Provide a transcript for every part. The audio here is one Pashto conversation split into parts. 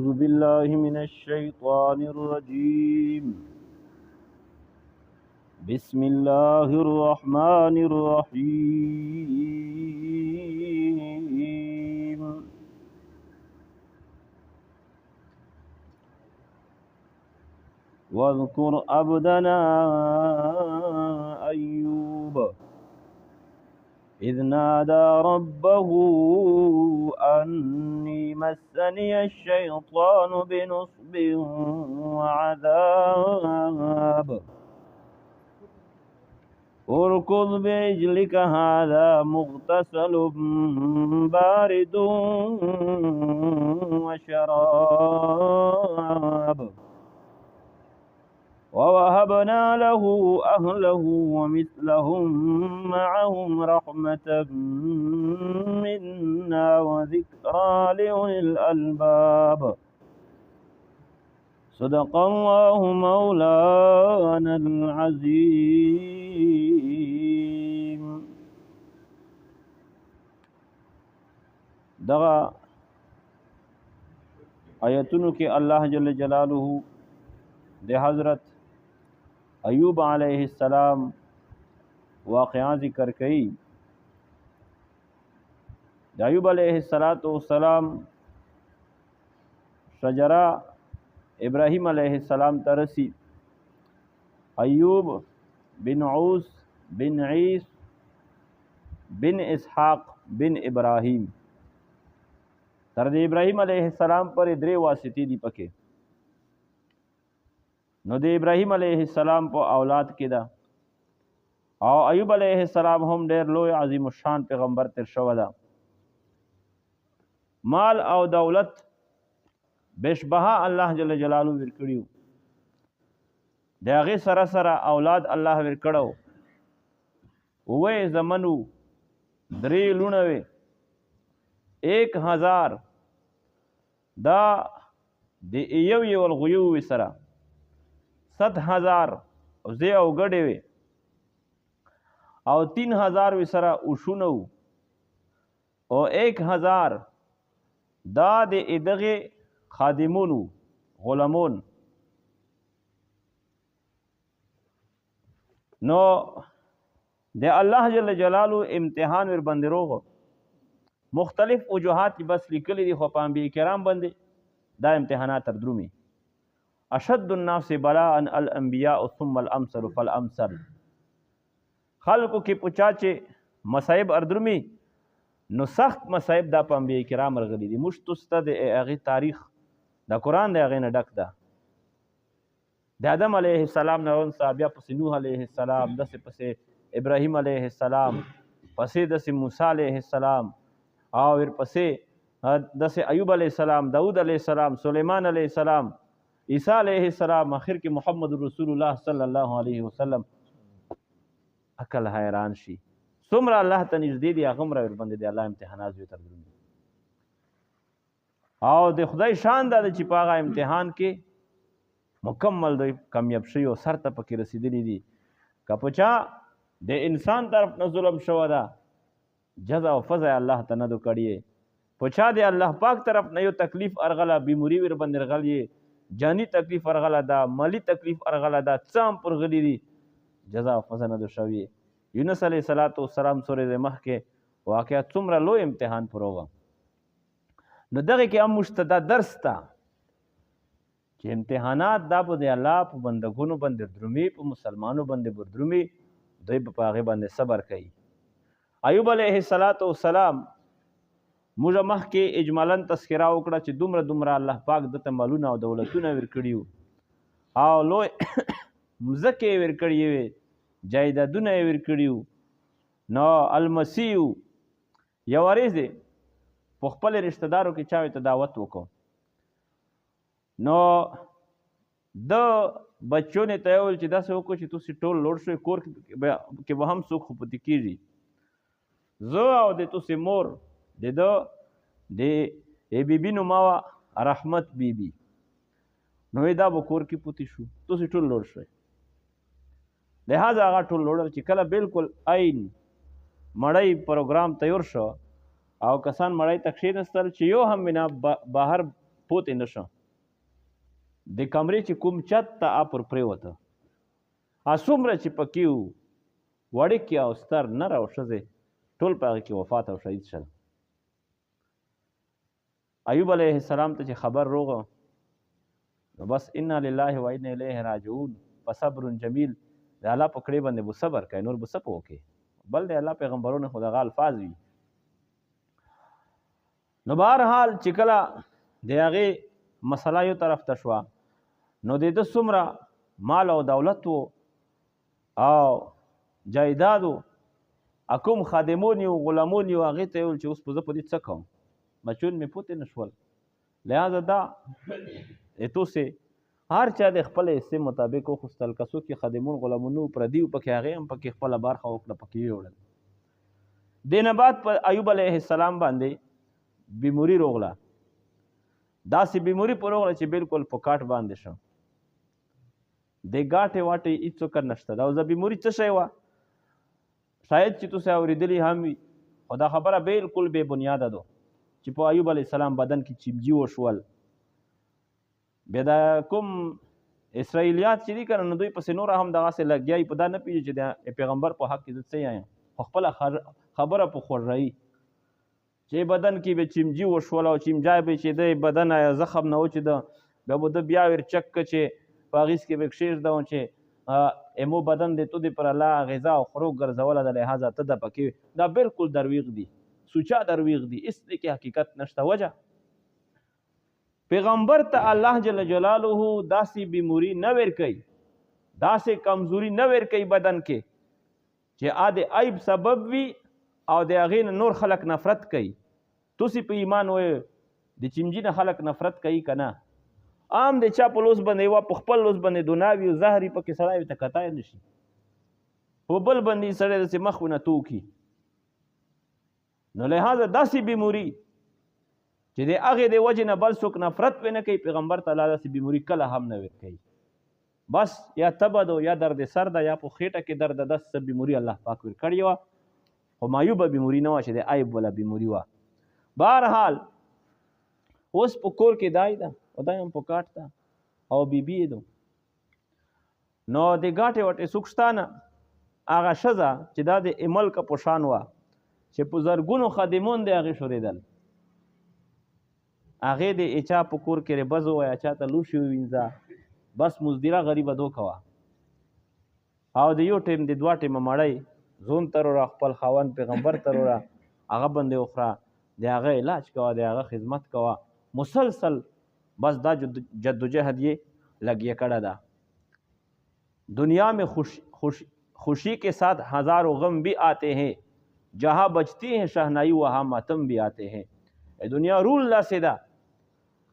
أعوذ بالله من الشيطان الرجيم بسم الله الرحمن الرحيم واذكر عبدنا أيوب إذ نادى ربه أني مسني الشيطان بنصب وعذاب اركض بعجلك هذا مغتسل بارد وشراب ووهبنا له أهله ومثلهم معهم رحمة منا وذكرى لأولي الألباب صدق الله مولانا العظيم. دغا آیتونو کې الله جل جلاله د حضرت ایوب علیہ السلام واقعہ ذکر کئی. ایوب علیہ السلام شجرہ ابراہیم علیہ السلام ترسی. ایوب بن عوس بن عیس بن اسحاق بن ابراہیم تر د ابراہیم علیہ السلام پر درې واسطې دی پکې. نو د ابراهیم علیه السلام په اولاد کې ده او ایوب علیه السلام هم ډېر لوی عظیم الشان پیغمبر تر شوی ده. مال او دولت بشبها الله جل جلاله ورکړیو. د هغې سره سره اولاد الله ورکړو. اوه زمنو درې لوڼه وې 1000 دا د یو الغیو سره 7,000 زی او ګډې وې او 3,000 وې سره اوښونه وو او 1,000 دا د دغې خادمون وو غلامون. نو د الله جل جلاله امتحان ور باندې روغ مختلف وجوهات بس لیکلي دي خو په انبیاء کرام باندې دا امتحانات تر درومي. اشد الناس بلاء الانبیاء ثم الامثل فالامثل. خلقو کې پوچا چې مصائب اردرمي نو سخت مصائب دا په انبیاء کرام راغلي دي. موږ تاسو د هغې تاریخ د قرآن د هغې نه ډک ده. د آدم علیه السلام نه ورسته بیا پسې نوح علیه السلام، داسې پسې ابراهیم علیه السلام، پسې داسې موسی علیه السلام او ورپسې داسې ایوب علیه السلام، داود علیه السلام، سلیمان علیه السلام، عیسی علیہ السلام، آخر کې محمد رسول الله صلی الله علیه وسلم. عقل حیران شي څومره الله ته نږدې دي هغومره ورباندې د الله امتحانات زیات دروي. او د خدای شان دا ده چې په هغه امتحان کې مکمل دی کامیاب شوي او سر ته پکې رسېدلي دي. که په چا د انسان طرف نه ظلم شوی ده جزا او فضا الله ته نه دو کړی. په چا د الله پاک طرف نه یو تکلیف ارغله، بیموري ورباندې رغلی، جانی تکلیف ارغله ده، مالی تکلیف ارغله ده، څه هم پرغلي دي جزا او فضا نه دو شوي. یونس علیه السلام سورې مخکې واقعا څومره لوی امتحان پروغه. نو دغه کې هم موږ ته دا درس ته چې امتحانات دا به د الله په بندګانو باندې درومي، په مسلمانو باندې به درومي، دوی به په هغې باندې صبر کوي. ایوب علیه السلام موږ مخکې اجمالا تذکره وکړه چې دومره دومره الله پاک دته مالونه او دولتونه ورکړي وو او لوی مځکې یې ورکړې وې، جایدادونه یې ورکړي وو. نو المسیح یو ورځ په خپل رشته دارو کې چا ته دعوت وکړو. نو د بچو نه ته ویل چې داسې وکړو چې تاسې ټول لوړ شوئ، کور کې به هم څوک خو پاتې کېږي، زه او د تاسې مور د بیبي نومه وه رحمت بیبي. نو دا به کور کې پاتې شو، تاسې ټول لوړ شوئ. لہذا هغه ټول لوړل چې کله بالکل عین مړی پروګرام تیار شو او کسان مړی ته کښېنستل چې یو هم مینه بهر پوتې نه شو. د کمرې چې کوم چت ته پر پرېوته څومره چې پکې وو وړکې او ستر نر او ښځې ټول په هغې کې وفات او شهید شل. ایوب علیه السلام ته چې خبر روغه نو بس انا لله و انا الیه راجعون فصبر جمیل د الله په کړې باندې به صبر کوي نور به څه په وکړي بل د الله پیغمبرونه خو دغه الفاظ وي. نو بهرحال چې کله د هغې مسله یو طرف ته شوه نو د ده څومره مال او دولت و او جایداد و کوم خادمون یو غلامون یو هغې ته یې ویل چې اوس په زه په دې څه کوم بچون مې پوتې نه شول. لہذا دا تو سے هر چا د خپل حصې مطابق وخوستل که څوک یې خادمون غلامونو پردي و پکې هغې هم پکې خپله برخه وکړه پکې ویوړل. دې نه بعد په ایوب علیه السلام باندې بیموري روغله داسې بیموري په روغله چې بلکل په کاټ باندې شو د ګاټې واټې هېڅ څوکر نشته دا اوس د بیموري څه شی وه شاید چې تاسې اورېدلي هم وي خو دا خبره بلکل بې بنیاده ده چې په ایوب علیه السلام بدن کې چیمجي وشول. بیا دا کوم اسرائیلیات چې دي که نه نو دوی پسې نوره هم دغسې لګیا وي په دا نه پوهېږي چې د پیغمبر په حق کې زه څه یم خو خپله خبره په خوږوي چې بدن کې به چیمجي وشول او چیمجای به چې د بدن زخم نه و چې د بیا به ده بیا ورچک که چې په هغیز کې به کښېږده چې امو بدن دی تو دی پر الله غذا او خوراک ګرځوله د لحاظه ته د پکې دا بلکل درویغ دي سوچا درویغ دي اس دی کې حقیقت نشته. وجه پیغمبر ته الله جل جلاله داسې بیموري نه ورکوي داسې کمزوري نه ورکوي بدن کې چې د عیب سبب وي او د هغې نه نور خلک نفرت کوي. تاسې په ایمان وایو د چمجي نه خلک نفرت کوي که نه عام د چا په لوس باندې یوه په خپل لوس باندې دناوي او زهر یې پکې سړی ورته کتای نه شي په بل باندې سړی داسې مخ ونه توکي. نو لحاظه داسې بیموري چې د هغې د وجې نه بل څوک نفرت پې نه کوي پیغمبر ته الله داسې بیموري کله هم نه ورکوي. بس یا تبه ده یا درد سر ده یا په خېټه کې درد ده داسې بیموري الله پاک ورکړې وه خو معیوبه بیموري نه وه چې د عیب والا بیموري وه. بهرحال اوس په کور کې دای ده او دا هم په کاټ ده او بیبي یې ده نو د ګاټې وټې څوک شته نه هغه ښځه چې دا د ملکه په شان وه چې په زرګونو خادمون د هغې شورېدل هغې د چا په کور کې ربز ووایه چا ته لوښي ووینځه بس مزدیره غریبه دو کوه او د یو ټیم د دوه ټیمه مړی زون ته روره خپل خاوند پیغمبر ته روره هغه باندې وخوره د هغه علاج کوه د هغه خدمت کوه مسلسل بس دا جدوجہد یہ لگیے کڑا دا. دنیا میں خوشی کے ساتھ ہزاروں غم بھی آتے ہیں جہاں بجتی ہیں شہنائی وہاں ماتم بھی آتے ہیں. دنیا رول لا سیدا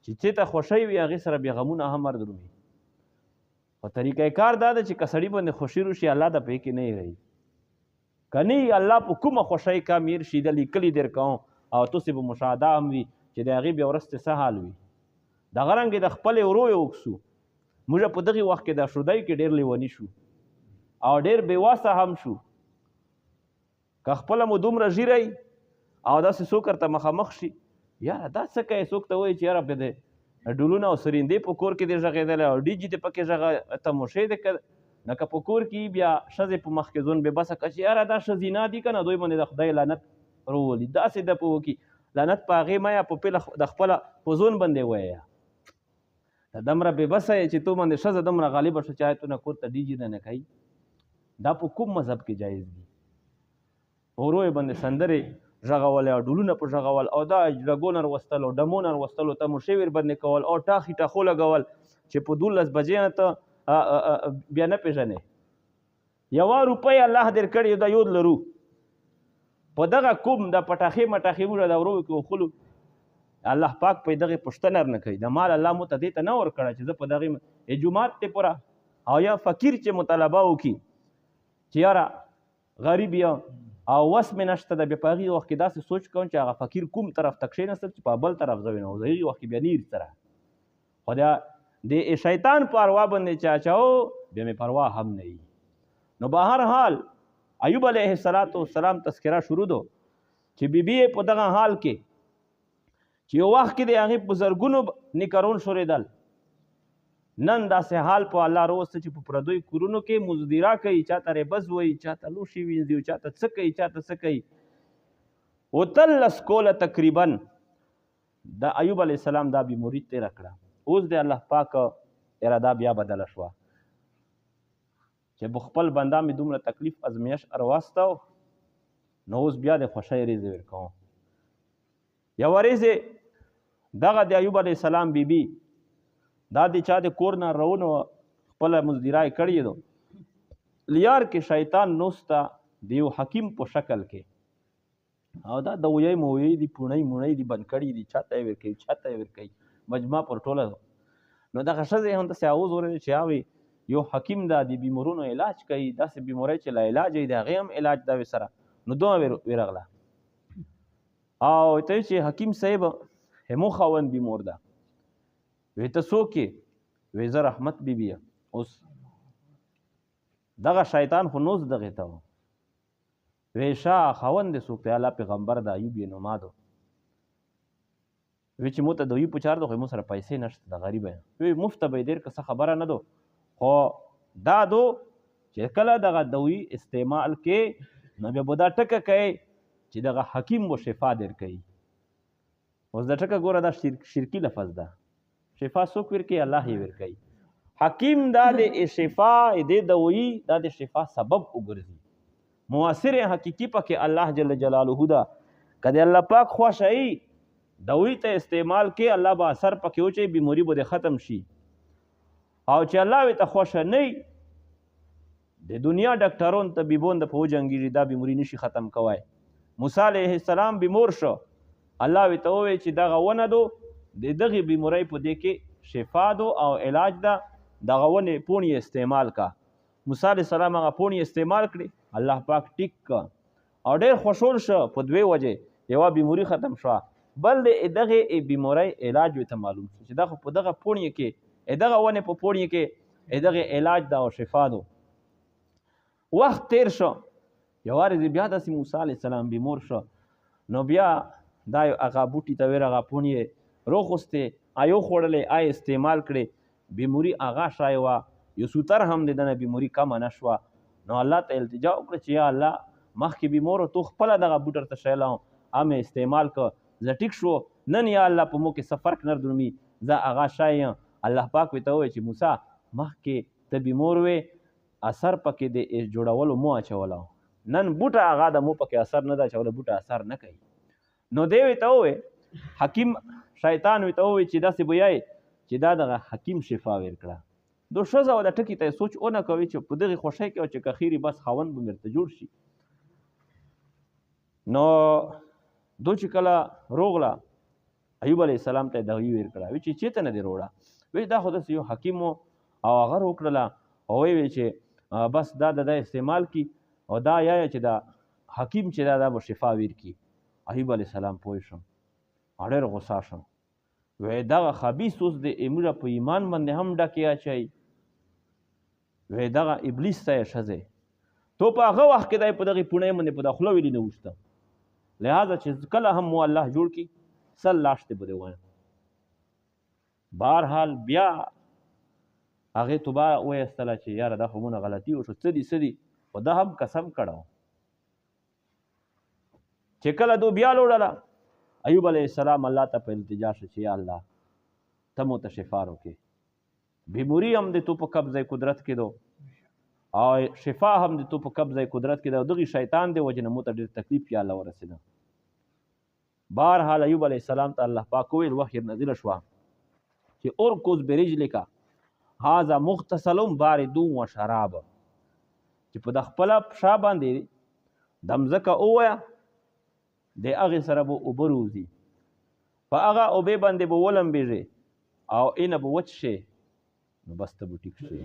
چې ته خوشی وي هغې سره بیا غمونه هم هر درومي خو طریقه کار دا ده چې که سړي باندې خوشي روشي الله د پې کې نه یې که نه الله په کومه خوشی کا میر شي د لیکلي در کوم او تاسې به مشاهده هم وي چې د هغې بیا ورسته څه حال وي. دغه رنګې د خپلې ورو یې وکسو موږ په دغې وخت کې د شودۍ کې ډېر لیوني شو او ډېر بېواسه هم شو که خپله مو دومره ژیری او داسې څوک ورته مخامخ شي یاره دا څه کوې څوک ته وایي چې یاره پې د ډولونه او سریندې په کور کې دې غږېدلی او ډیجي دې پکې غږه تموشې دې نه که په کور کې بیا ښځې په مخ کې ځون بې بسه که چې یاره دا ښځینا دي که نه دوی باندې د خدای لعنت روولي داسې ده په وکړي لعنت په هغې مه یا په پیله د خپله په ځون باندې وایه دمره بې بسه یې چې تو باندې ښځه دومره غالبه شو چې آیتونه کور ته ډیجي نه کوي دا په کوم مذهب کې جایز دي. ورو یې باندې سندرې غږول او ډولونه په غږول او دا رګونه وستل او ډمونه وستل او تماشې ور باندې کول او ټاخي ټاخو لګول چې په 12 بجې ته بیا نه پېژنې 1 روپۍ الله درکړې دا یود لرو په دغه کوم د پټاخې مټاخې موږ دا ورو کې خلو الله پاک په دغه پښتنه نه کوي د مال الله مو ته دې ته نه ور کړه چې زه په دغه جمعات ته پورا او یا فقیر چې مطالبه وکي چې یاره غریب یا او وس مې نشته د بیا په هغې وخت کې داسې سوچ کوم چې هغه فقیر کوم طرف ته کښېناستل چې په بل طرف زه وینم د هغې وخت کې بیا نیر سره خو د شیطان په اروا باندې چې اچاو بیا مې پروا هم نه وي. نو به هر حال ایوب علیه السلام تذکره شروع دو چې بیبي په دغه حال کې چې یو وخت کې د هغې په زرګونو نکرون شورېدل نن داسې حال په الله راوسته چې په پردوی کورونو کې مزدیرا کوي، چاته ریبز وایي، چاته لوښي وینځي، چاته څه کوي، چاته څه کوي. 13 کوله تقریبا د ایوب علیه السلام دا بیموري تېره کړه. اوس د الله پاک اراده بیا بدله شوه چې خپل بنده مې دومره تکلیف ازمیش ارواستو، نو اوس بیا د خوښۍ ریزې ورکوم. یوه ریزې دغه د ایوب علیه السلام بیبي دا د چا د کور نه راونه خپله مزدیرا یې کړې ده. لیار کې شیطان نوسته د یو حکیم په شکل کې، او دا دویی مویی دي، پوڼۍ موڼۍ دي بند کړي دي، چاته یې ورکوي چاته یې ورکوي، مجمع پر ټوله ده. نو دغه ښځې هم داسې اواز اورېدی چې هغوی یو حکیم دا د بیمارونو علاج کوي، داسې بیمارۍ چې لا علاج وي د هغې هم علاج دا وي سره. نو دومره ورغله او ته چې حکیم صاحب همو خاوند بیمار ده. وی ته څوک یې؟ وی زه رحمت بیبي یم. اوس دغه شیطان خو نوز دغې ته و. وی شاه خاوند دې څوک دی؟ الله پیغمبر د ایوب یې نوما ده. وی چې مو ته د ایوب په چار ده، خو مو سره پیسې نشته، د غریبه یم. وی مفته به یې ډېر که څه خبره نه ده، خو دا دو چې کله دغه دوی استعمال کې نو بیا به دا ټکه کوي چې دغه حکیم به شفا در کوي. اوس د ټکه ګوره دا شرکي لفظ ده. شفا څوک ورکوي؟ الله یې ورکوي. حکیم دا د شفا د دوی دا د شفا سبب وګرځي. مؤثر حقیقي پکې الله جل جلاله ده. که د الله پاک خوښه وي دوی ته استعمال کې الله به اثر پکې وچوي، بیماري به ختم شي. او چې الله ورته خوښه نه وي د دنیا ډاکټرون طبیبون د په وجنګېږي، دا بیماري نشي ختم کوی. موسی علیه السلام بیمار شو، الله ورته وویل چې دغه ونه دو د دغې بیمارۍ په دې کې شفا دو او علاج ده، دغه ونې پوڼې استعمال کا. موسی علیه السلام هغه پوڼې استعمال کړې، الله پاک ټیک که او ډېر خوشحال شو په دوې وجې. یوه بیماري ختم شوه، بل د دغې بیمارۍ علاج ورته معلوم شو چې دغه په دغه پوڼې کې دغه ونې په پوڼې کې دغې علاج ده او شفا دو. وخت تیر شو، یوه ورځ بیا داسې موسی علیه السلام بیمار شو، نو بیا دا هغه بوټي ته هغه پوڼې روغوستې، ایو خوړلې، آی استعمال کړې، بیماري هغه شای وه، یو سوتر هم د دنه بیماري کمه نه شوه. نو الله ته التجا وکړه چې یا الله مخکې بیمار تو خپله دغه بوټر ته شی لاوم، هم استعمال که زه ټیک شو، نن یا الله په مو کې څه فرق نه درومي، زه هغه شی یم. الله پاک ورته ووایي چې موسی مخکې ته بیمار وې، اثر پکې د جوړولو مو اچولی، نن بوټه هغه د مو پکې اثر نه ده اچولی، بوټه اثر نه کوي. نو دی ورته ووایي حکیم شیطان ورته ووایي چې داسې به یایې چې دا دغه حکیم شفا ورکړه. دو ښځه و د ټکي ته یې سوچ ونه کوي چې په دغې خوښۍ کې او چې که خیري بس خاوند به مېرته جوړ شي. نو دو چې کله روغله ایوب علیه السلام ته یې دغه ورکړه. وی چې چېرته نه دې روړه؟ وی دا خو داسې یو حکیم و او هغه روکړله، او وی چې بس دا د استعمال کی او دا یا چې دا حکیم چې دا به شفا ورکړي. ایوب علیه السلام پوه شو، ډېر غوسه شو. وی دغه خبیث اوس د موږ په ایمان باندې هم ډکې اچوي. وی دغه ابلیس ته یې ښځې تو په هغه وخت کې دی په دغې پوڼۍ باندې په دا خوله ویلي نه وسته، لہذا چې کله هم مو الله جوړ کړي سل لاشتې به دې وایم. بهرحال بیا هغې توبه ویستله چې یاره دا خو مونه غلطي وشو، څه دي خو ده هم قسم کړی. چې کله دو بیا لوړله ایوب علیه السلام الله ته په التجا شو چې یا الله ته مو ته شفا وکړې، بیماري هم د تو په قبضه قدرت کې دو او شفا هم د تو په قبضه قدرت کې دو، دغې شیطان دی وجې نه مو ته ډېر تکلیف یا الله ورسېده. بهرحال ایوب علیه السلام ته الله پاک وویل وحی نازله شوه چې ارکض برجلک هذا مغتسل بارد و شراب، چې په د خپله پښه باندې د مځکه ووایه د هغې سره به اوبه روځي، په هغه اوبې باندې به ولمبېږي او اینه به وچ شي، نو بس ته به ټیک شي.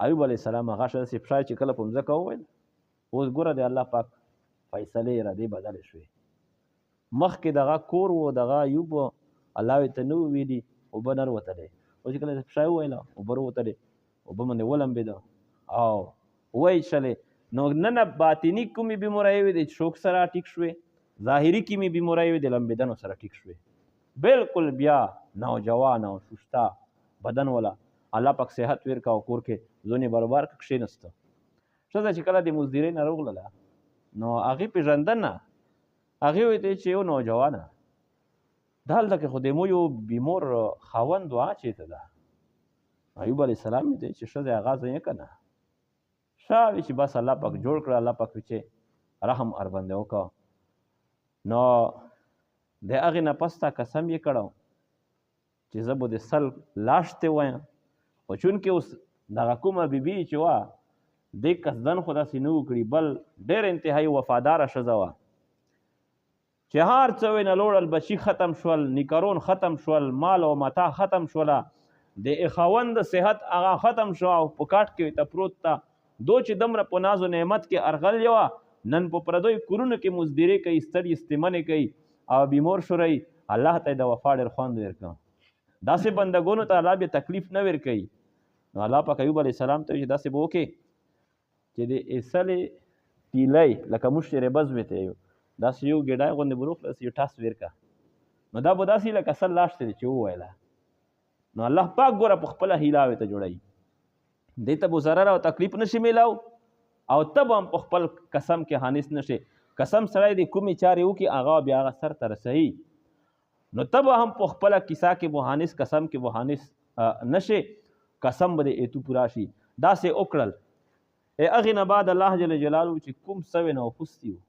ایوب علیه السلام هغه داسې پښه چې کله په مځکه وویل، اوس ګوره د الله پاک فیصلې ارادې بدلې شوې. مخکې دغه کور و دغه ایوب الله یې ته نه وویلي اوبه نه وتلی، اوس چې کله پښه یې وویله اوبه راوتلې، اوبه باندې ولمبېده او ویشلې. نو نن باطني کومې بیمارۍ وې د شوک سره ټیک شوې، ظاهري کومې بیمارۍ وې د لمبېدنو سره ټیک شوې. بلکل بیا نوجوان او شسته بدن والا الله پاک صحت ورکا او کور کې زونې برابر کښېنسته. ښځه چې کله د مزدورۍ نه راغله نو هغې پېژندنه هغې ویې ته چې یو نوجوانه دا هلته کې خو د مو یو بیمور خاوند وه چېرته ده؟ ایوب علیه السلام یې دی چې ښځه هغه ځای که نه ښه وي چې بس الله پاک جوړ کړه، الله پاک چې رحم ورباندې وکړه. نو د هغې نه پس تا قسم یې کړی چې زه به د سل لاشتې وایم، خو چونکې اوس دغه کومه بیبي چې وه دې قصدن خو داسې نه وکړي، بل ډېر انتهایي وفاداره ښځه وه چې هر څه وینه لوړل، بچي ختم شول، نیکرون ختم شول، مال او متاع ختم شوله، د خاوند صحت هغه ختم شو او په کاټ کې ته پروت ته دو چې دومره په ناز و نعمت کې ارغلې وه، نن په پردیو کورونو کې مزدورۍ کوي، ستړي ستمنې کوي او بیمور شوری. الله ته یې د وفا ډېر خوند ورکړه. داسې بندګانو ته الله بیا تکلیف نه ورکوي. نو الله پاک ایوب علیه السلام ته چې داسې به وکړې چې د ایسلې تیلی لکه موږ چې ربز وې ته یو داسې یو ګېډای غوندې به روغ یو ټاس ورکړه، نو دا به داسې لکه سل لاشتې دی چې وویله. نو الله پاک ګوره په خپله هیلاوې ته جوړوي، دې ته به ضرر او تکلیف نشي میلاو او ته به هم په خپل قسم کې حانس نشي. قسم سړی د کومې چارې وکړي هغه بیا هغه سر ته رسوي، نو ته به هم په خپله کیسه کې به حانس قسم کې به حانس نشي، قسم به د ایتو پورا شي. داسې وکړل هغې نه بعد الله جل جلاله چې کوم څه نه وخوستي وو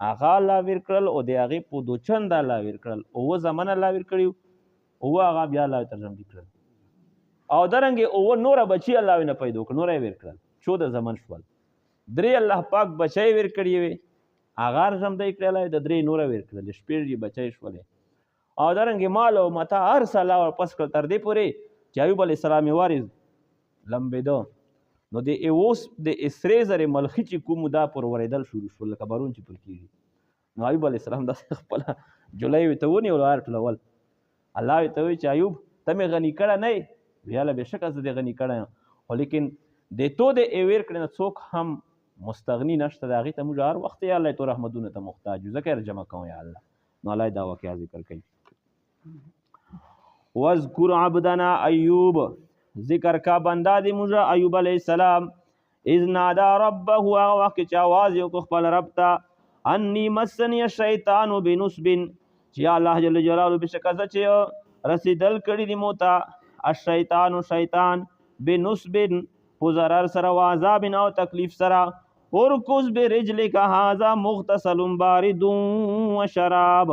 هغه الله ورکړل او د هغې په دو چنده الله ورکړل، اووه زمن الله ورکړي اووه هغه بیا الله ترجمه کړل او دارنګې اووه نوره بچي الله نه پیدا کړل، نوره یې ورکړل، 14 زمن شول. 3 الله پاک بچی ورکړي وې هغه ژمدی کړی الله د 3 نوره ورکړل، 15 بچی شولې او دارنګې مال او متاع هر څه الله ورپس کړل تر دې پورې چې ایوب علیه السلام یې وارث لمبېده. نو د اوس د سرې زرې ملخي چې کوم دا پر ورېدل شروع شول لکه بارون چې پر کېږي. نو ایوب علیه السلام داسې خپله جولی ورته ونیول هر ټولول. الله ورته وایي چې ایوب ته مې غني کړی نه یې؟ ویاله بېشکه زه دې غني کړی یم، خو لیکن د تو د ایویر کړی نه څوک هم مستغني نشته د هغې ته موږ هر وخت یا الله تو رحمتونو ته محتاج یو، ځکه یې جمع کوو یا الله. نو الله دا واقعه ذکر کوي. واذکر عبدنا ایوب، ذکر کا بندا دی موږ ایوب علیه السلام، اذ نادا ربه هغه وخت چې آواز یې وکړو خپل رب ته، انی مسنی الشیطان بنصب، چې یا الله جل جلاله بېشکه زه چې رسېدل کړي دي مو ته الشیطان شیطان بنصب په ضرر سره و عذاب او تکلیف سره، ارکض برجلک هذا مغتسل بارد و شراب،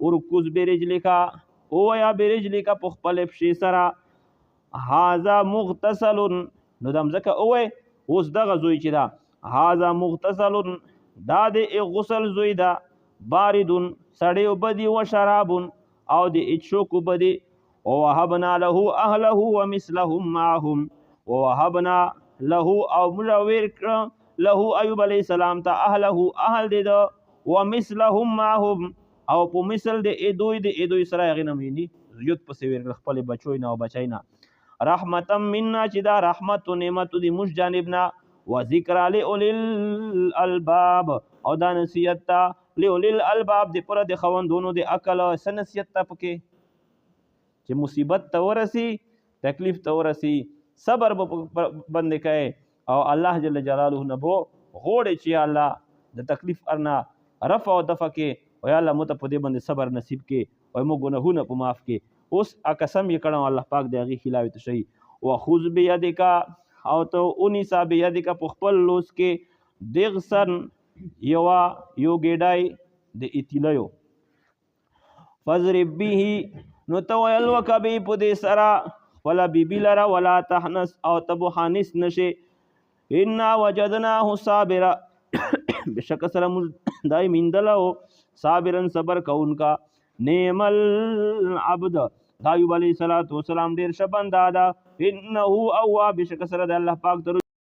ارکض برجلک او یا برجلک په خپل پښې سره، هذا مغتسل نو د مځکه اوی اوس دغه زوی چې ده هذا مغتسل دا د غسل زوی ده، باردون سړی اوبه دي و شرابون او د اچوک اوبه دي، ووهبنا له اهله ومثلهم معهم، ووهبنا له او موږ ورکړه له ایوب علیه السلام ته اهله اهل دی ده ومثلهم معهم او په مثل د ایدوی سره هغې نه میني زیوت پسې ورکړه خپلې بچوی نه او بچی نه، رحمتا منا چې دا رحمت و نعمت د موږ جانب نه، و ذکر لأولی الالباب او دا نصیحت ته لأولی الالباب د پره د خوندونو د عقل څه نصیحت ته پکې چې مصیبت ته ورسي تکلیف ته ورسي صبر به باندې کوي او الله جل جلاله نه به غوړي چې یا الله د تکلیف ارنا رفع او دفع کې او یا الله مو ته په دې باندې صبر نصیب کې او موږ ګناهونه په معاف کې. اوس قسم یې کړم الله پاک د هغې خلاف ته شي، وخذ بیدک او ته ونیسه بیدک په خپل لوس کې دغسن یو ګیډای د ایتیلیو، فضرب به نو ته ویل وکړه به په دې سره خپله بیبي لره، ولا تحنس او ته به حانس نشې، انا وجدناه صابرا بېشکه سره موږ دای میندله و صابرا صبر کوونکا، نعم العبد دا ایوب علیه السلام ډېر ښه بنده ده، انه اواب بېشکه سره د الله پاک